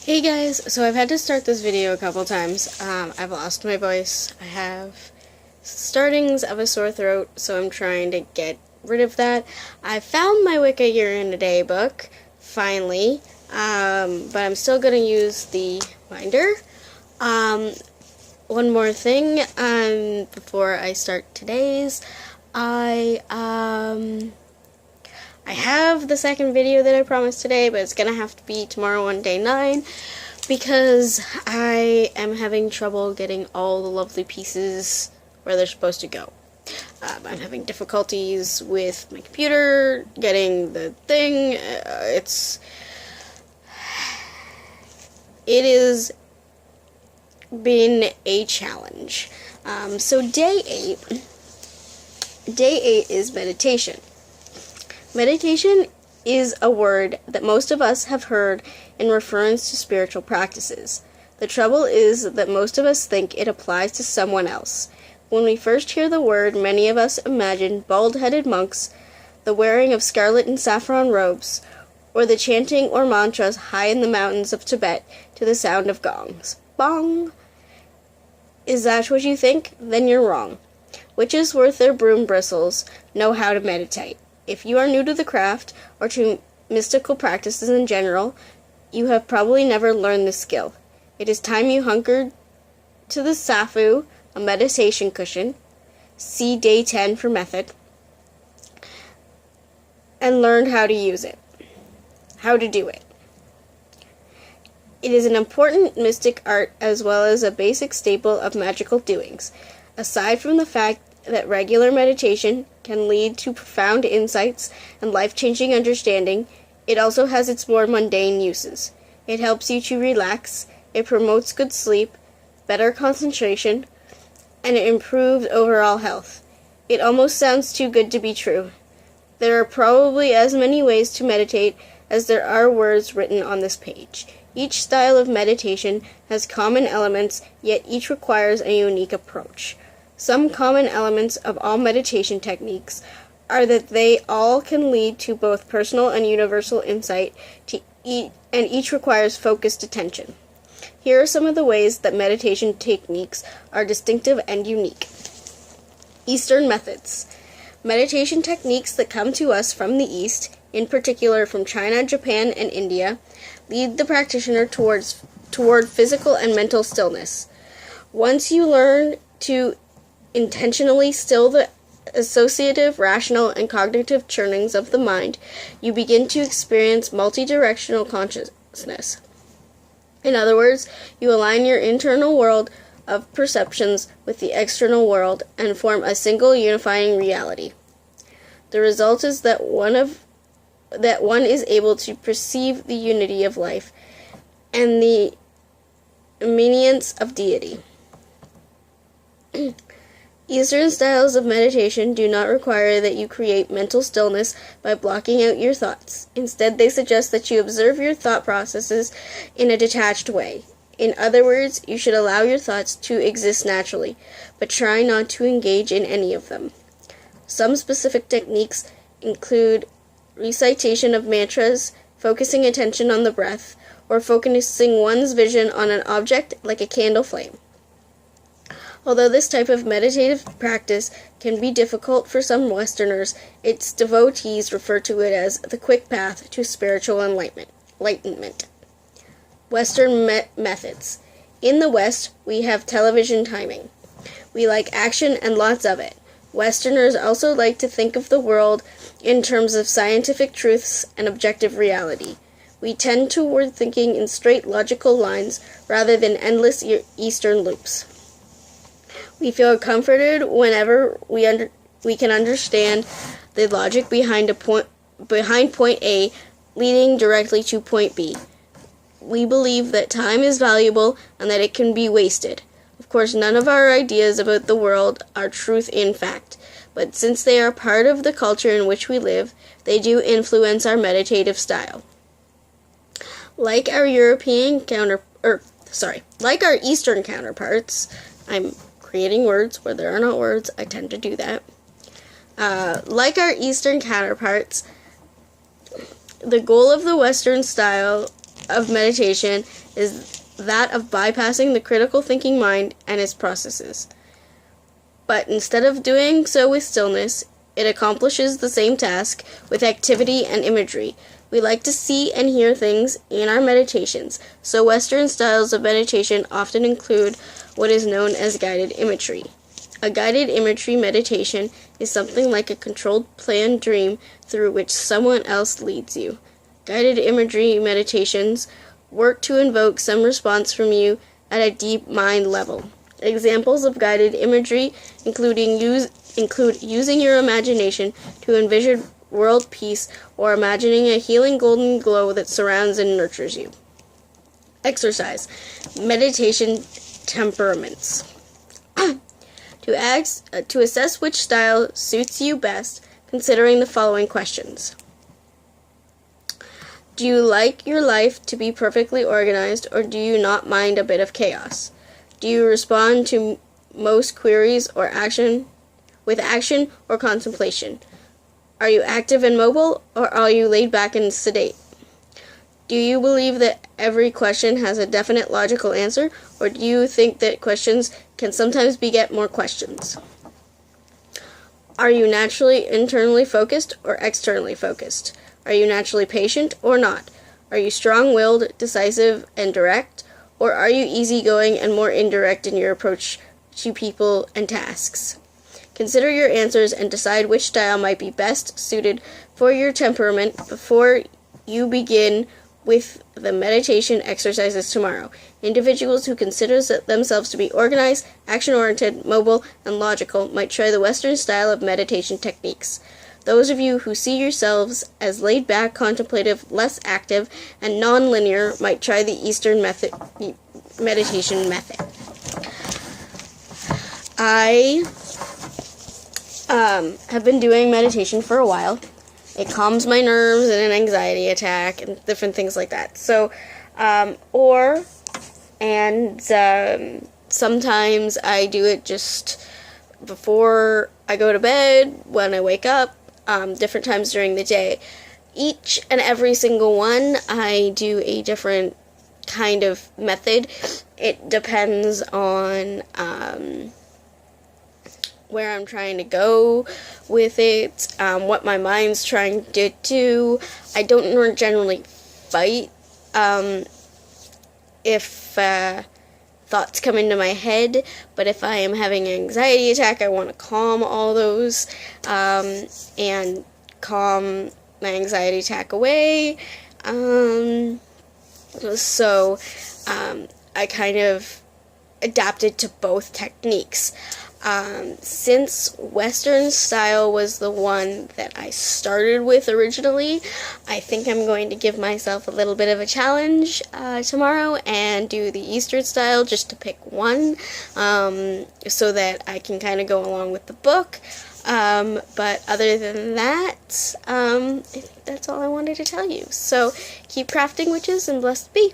Hey guys, so I've had to start this video a couple times. I've lost my voice. I have startings of a sore throat, so I'm trying to get rid of that. I found my Wicca Year in a Day book, finally, but I'm still going to use the binder. One more thing, before I start today's, I have the second video that I promised today, but it's gonna have to be tomorrow on day 9 because I am having trouble getting all the lovely pieces where they're supposed to go. I'm having difficulties with my computer, getting the thing. It has been a challenge. So day 8 is meditation. Meditation is a word that most of us have heard in reference to spiritual practices. The trouble is that most of us think it applies to someone else. When we first hear the word, many of us imagine bald-headed monks, the wearing of scarlet and saffron robes, or the chanting or mantras high in the mountains of Tibet to the sound of gongs. Bong! Is that what you think? Then you're wrong. Witches worth their broom bristles know how to meditate. If you are new to the craft, or to mystical practices in general, you have probably never learned this skill. It is time you hunkered to the Safu, a meditation cushion, see day 10 for method, and learned how to use it. How to do it. It is an important mystic art as well as a basic staple of magical doings. Aside from the fact that regular meditation can lead to profound insights and life-changing understanding, it also has its more mundane uses. It helps you to relax, it promotes good sleep, better concentration, and improved overall health. It almost sounds too good to be true. There are probably as many ways to meditate as there are words written on this page. Each style of meditation has common elements, yet each requires a unique approach. Some common elements of all meditation techniques are that they all can lead to both personal and universal insight, and each requires focused attention. Here are some of the ways that meditation techniques are distinctive and unique. Eastern methods. Meditation techniques that come to us from the East, in particular from China, Japan, and India, lead the practitioner toward physical and mental stillness. Once you learn to intentionally still the associative, rational, and cognitive churnings of the mind, you begin to experience multidirectional consciousness. In other words, you align your internal world of perceptions with the external world and form a single unifying reality. The result is that one is able to perceive the unity of life and the immanence of deity. Eastern styles of meditation do not require that you create mental stillness by blocking out your thoughts. Instead, they suggest that you observe your thought processes in a detached way. In other words, you should allow your thoughts to exist naturally, but try not to engage in any of them. Some specific techniques include recitation of mantras, focusing attention on the breath, or focusing one's vision on an object like a candle flame. Although this type of meditative practice can be difficult for some Westerners, its devotees refer to it as the quick path to spiritual enlightenment. Western methods. In the West, we have television timing. We like action and lots of it. Westerners also like to think of the world in terms of scientific truths and objective reality. We tend toward thinking in straight logical lines rather than endless Eastern loops. We feel comforted whenever we can understand the logic behind point A leading directly to point B. We believe that time is valuable and that it can be wasted. Of course, none of our ideas about the world are truth in fact, but since they are part of the culture in which we live, they do influence our meditative style. Like our Eastern counterparts, I'm creating words where there are not words. I tend to do that. Like our Eastern counterparts, the goal of the Western style of meditation is that of bypassing the critical thinking mind and its processes. But instead of doing so with stillness, it accomplishes the same task with activity and imagery. We like to see and hear things in our meditations, so Western styles of meditation often include what is known as guided imagery. A guided imagery meditation is something like a controlled planned dream through which someone else leads you. Guided imagery meditations work to invoke some response from you at a deep mind level. Examples of guided imagery include using your imagination to envision world peace or imagining a healing golden glow that surrounds and nurtures you. Exercise. Meditation temperaments. To assess which style suits you best, considering the following questions. Do you like your life to be perfectly organized, or do you not mind a bit of chaos? Do you respond to most queries or action or contemplation? Are you active and mobile, or are you laid back and sedate? Do you believe that every question has a definite logical answer, or do you think that questions can sometimes beget more questions? Are you naturally internally focused or externally focused? Are you naturally patient or not? Are you strong-willed, decisive, and direct, or are you easygoing and more indirect in your approach to people and tasks? Consider your answers and decide which style might be best suited for your temperament before you begin with the meditation exercises tomorrow. Individuals who consider themselves to be organized, action-oriented, mobile, and logical might try the Western style of meditation techniques. Those of you who see yourselves as laid-back, contemplative, less active, and non-linear might try the Eastern meditation method. I have been doing meditation for a while. It calms my nerves in an anxiety attack and different things like that. So, sometimes I do it just before I go to bed, when I wake up, different times during the day. Each and every single one, I do a different kind of method. It depends on where I'm trying to go with it, what my mind's trying to do. I don't generally fight if thoughts come into my head, but if I am having an anxiety attack, I want to calm all those and calm my anxiety attack away. So I kind of adapted to both techniques. Since Western style was the one that I started with originally, I think I'm going to give myself a little bit of a challenge tomorrow and do the Eastern style just to pick one, so that I can kind of go along with the book. But other than that, that's all I wanted to tell you. So keep crafting, witches, and blessed be.